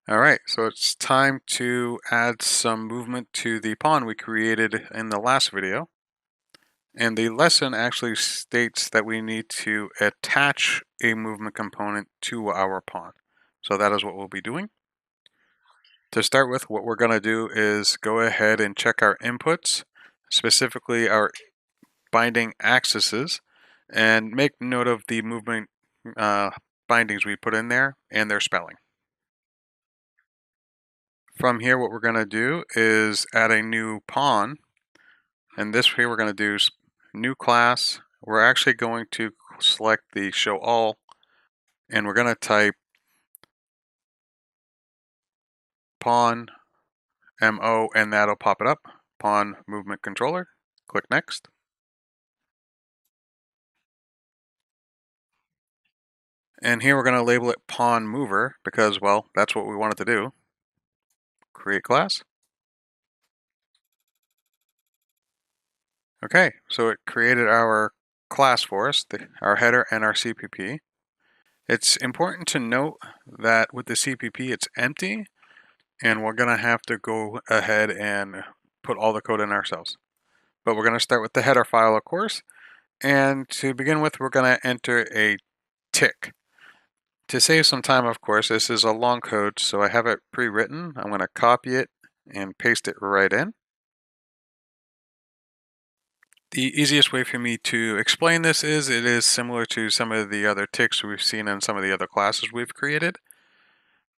All right, so it's time to add some movement to the pawn we created in the last video. And the lesson actually states that we need to attach a movement component to our pawn. So that is what we'll be doing. To start with, what we're going to do is go ahead and check our inputs, specifically our binding axes, and make note of the movement bindings we put in there and their spelling. From here, what we're going to do is add a new pawn. And this here we're going to do new class. We're actually going to select the show all, and we're going to type pawn MO, and that'll pop it up. Pawn movement controller. Click next. And here we're going to label it pawn mover because, well, that's what we wanted to do. Create class. Okay, so it created our class for us, our header and our CPP. It's important to note that with the CPP, it's empty, and we're going to have to go ahead and put all the code in ourselves. But we're going to start with the header file, of course. And to begin with, we're going to enter a tick. To save some time, of course, this is a long code, so I have it pre-written. I'm going to copy it and paste it right in. The easiest way for me to explain this is it is similar to some of the other ticks we've seen in some of the other classes we've created.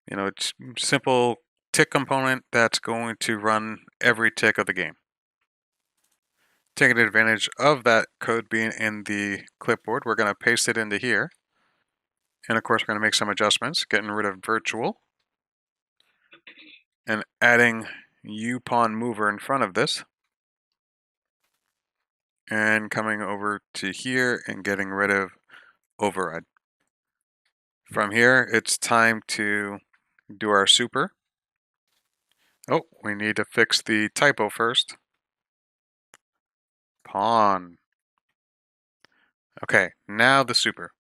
You know, it's simple tick component that's going to run every tick of the game. Taking advantage of that code being in the clipboard, we're going to paste it into here. And of course, we're going to make some adjustments, getting rid of virtual and adding upawn mover in front of this. And coming over to here and getting rid of override. From here, it's time to do our super. Oh, we need to fix the typo first. Pawn. Okay, now the super.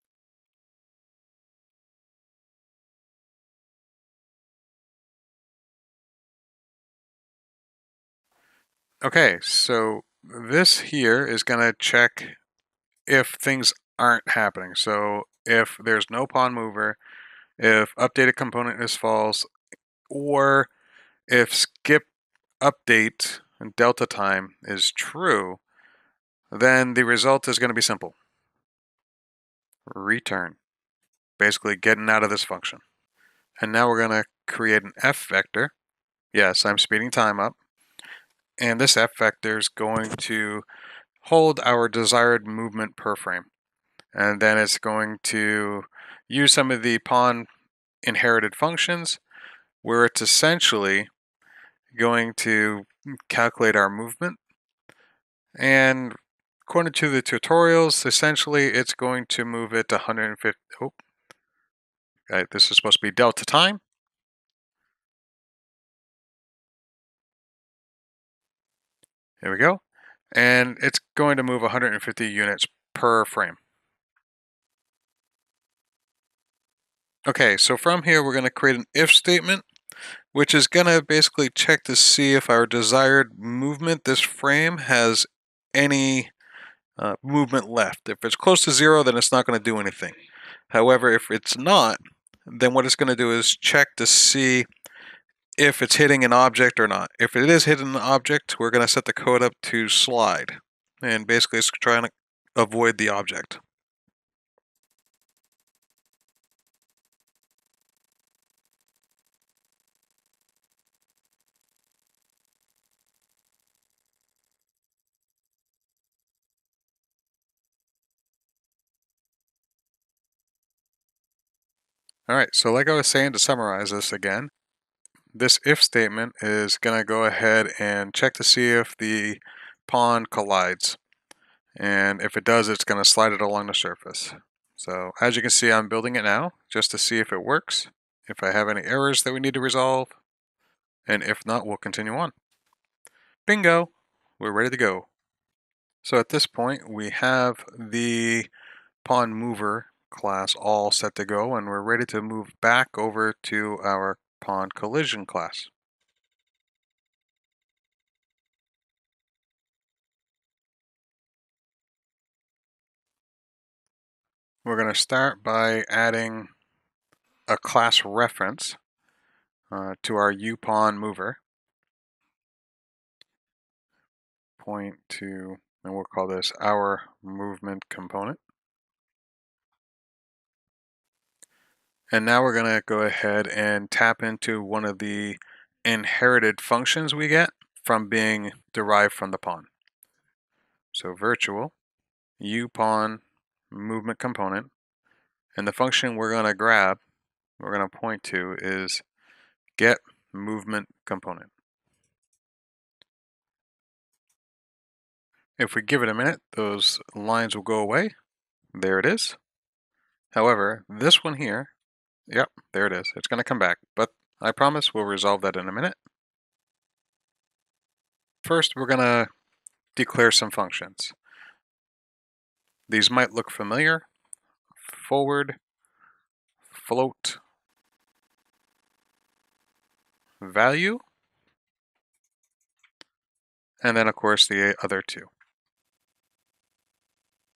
Okay, so this here is going to check if things aren't happening. So if there's no pawn mover, if updated component is false, or if skip update and delta time is true, then the result is going to be simple. Return. Basically getting out of this function. And now we're going to create an F vector. Yes, I'm speeding time up. And this F vector is going to hold our desired movement per frame. And then it's going to use some of the pawn inherited functions where it's essentially going to calculate our movement. And according to the tutorials, essentially it's going to move it to 150. Oh, this is supposed to be delta time. There we go. And it's going to move 150 units per frame. Okay, so from here we're going to create an if statement, which is going to basically check to see if our desired movement, this frame, has any movement left. If it's close to 0, then it's not going to do anything. However, if it's not, then what it's going to do is check to see if it's hitting an object or not. If it is hitting an object, we're going to set the code up to slide. And basically it's trying to avoid the object. All right, so like I was saying, to summarize this again, this if statement is going to go ahead and check to see if the pawn collides. And if it does, it's going to slide it along the surface. So as you can see, I'm building it now just to see if it works, if I have any errors that we need to resolve, and if not, we'll continue on. Bingo! We're ready to go. So at this point, we have the pawn mover class all set to go, and we're ready to move back over to our pawn collision class. We're going to start by adding a class reference to our U-pawn mover. Point to, and we'll call this our movement component. And now we're going to go ahead and tap into one of the inherited functions we get from being derived from the pawn. So virtual U-pawn movement component, and the function we're going to grab, we're going to point to is get movement component. If we give it a minute, those lines will go away. There it is. However, this one here, yep, there it is. It's going to come back, but I promise we'll resolve that in a minute. First, we're going to declare some functions. These might look familiar. Forward, float, value, and then of course the other two.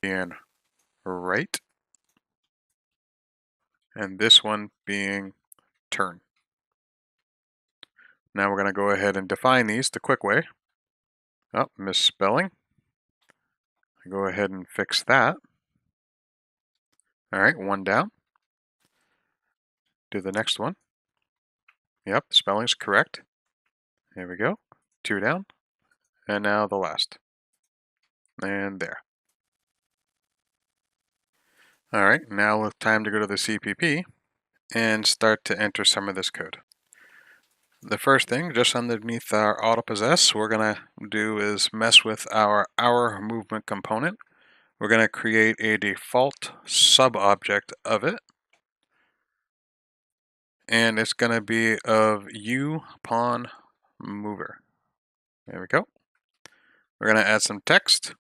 And right, and this one being turn. Now we're going to go ahead and define these the quick way. Oh, misspelling. Go ahead and fix that. All right, one down. Do the next one. Yep, spelling's correct. There we go. Two down. And now the last. And there. All right, now it's time to go to the CPP and start to enter some of this code. The first thing, just underneath our auto possess, we're going to do is mess with our movement component. We're going to create a default sub-object of it. And it's going to be of U-pawn mover. There we go. We're going to add some text,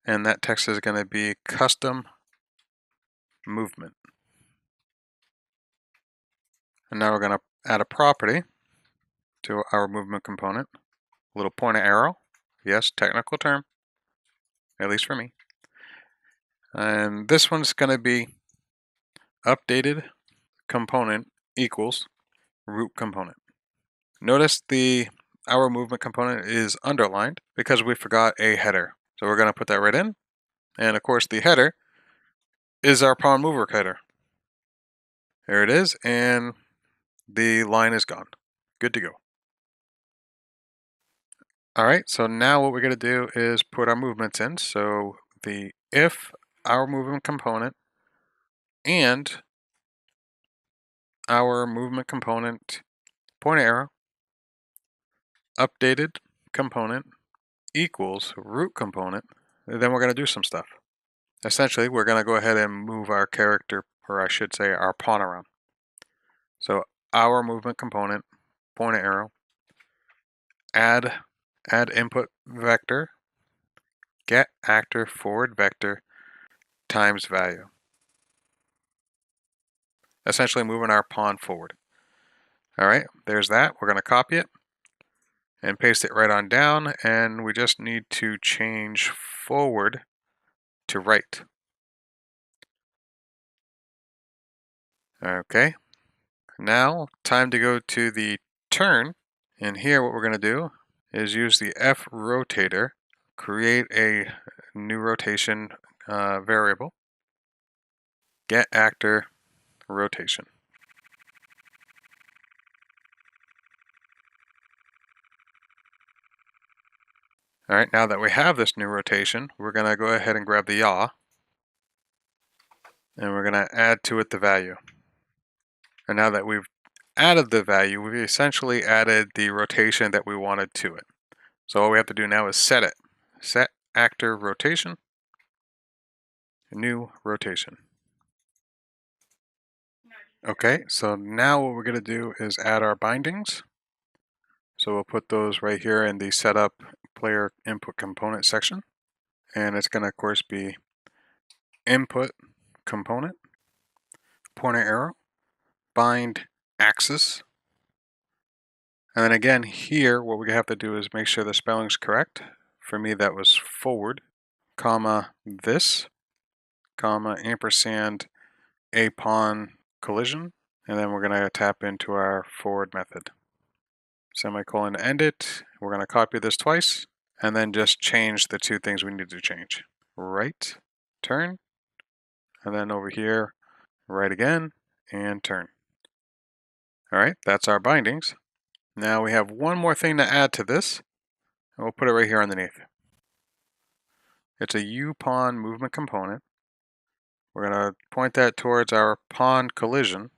and that text is going to be custom movement. And now we're going to add a property to our movement component. A little pointer arrow. Yes, technical term, at least for me. And this one's going to be updated component equals root component. Notice our movement component is underlined because we forgot a header. So we're going to put that right in. And of course the header is our pawn mover header. There it is, and the line is gone. Good to go. All right, so now what we're going to do is put our movements in. So the if our movement component and our movement component pointer arrow updated component equals root component, then we're going to do some stuff. Essentially, we're going to go ahead and move our character, or I should say our pawn around. So our movement component pointer arrow add input vector get actor forward vector times value. Essentially moving our pawn forward. All right, there's that. We're going to copy it and paste it right on down, and we just need to change forward to right. Okay, now time to go to the turn, and here what we're going to do is use the F rotator, create a new rotation variable, get actor rotation. All right, now that we have this new rotation, we're going to go ahead and grab the yaw, and we're going to add to it the value. And now that we've added the value, we've essentially added the rotation that we wanted to it. So all we have to do now is set it. Set actor rotation, new rotation. Okay, so now what we're going to do is add our bindings. So we'll put those right here in the setup player input component section. And it's going to, of course, be input component, pointer arrow, bind axis, And then again, here, what we have to do is make sure the spelling's correct. For me, that was forward, comma, this, comma, ampersand, a pawn collision. And then we're going to tap into our forward method. Semicolon to end it. We're going to copy this twice, and then just change the two things we need to change. Right, turn, and then over here, right again, and turn. All right, that's our bindings. Now we have one more thing to add to this, and we'll put it right here underneath. It's a U pawn movement component. We're going to point that towards our pawn collision.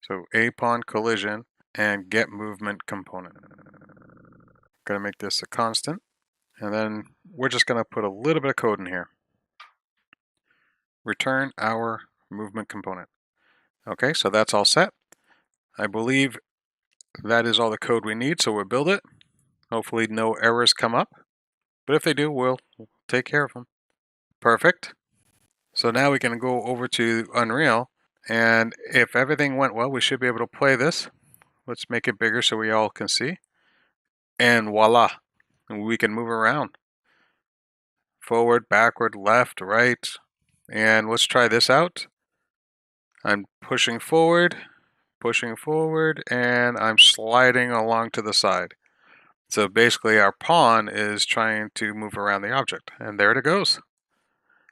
So a pawn collision and get movement component. Going to make this a constant. And then we're just going to put a little bit of code in here. Return our movement component. Okay, so that's all set. I believe that is all the code we need, so we'll build it. Hopefully no errors come up. But if they do, we'll take care of them. Perfect. So now we can go over to Unreal, and if everything went well, we should be able to play this. Let's make it bigger so we all can see. And voila, we can move around. Forward, backward, left, right. And let's try this out. I'm pushing forward, and I'm sliding along to the side. So basically our pawn is trying to move around the object, and there it goes.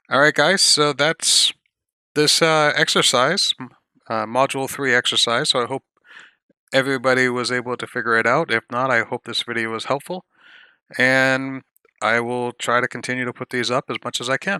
All right, guys, so that's this exercise, Module 3 exercise. So I hope everybody was able to figure it out. If not, I hope this video was helpful, and I will try to continue to put these up as much as I can.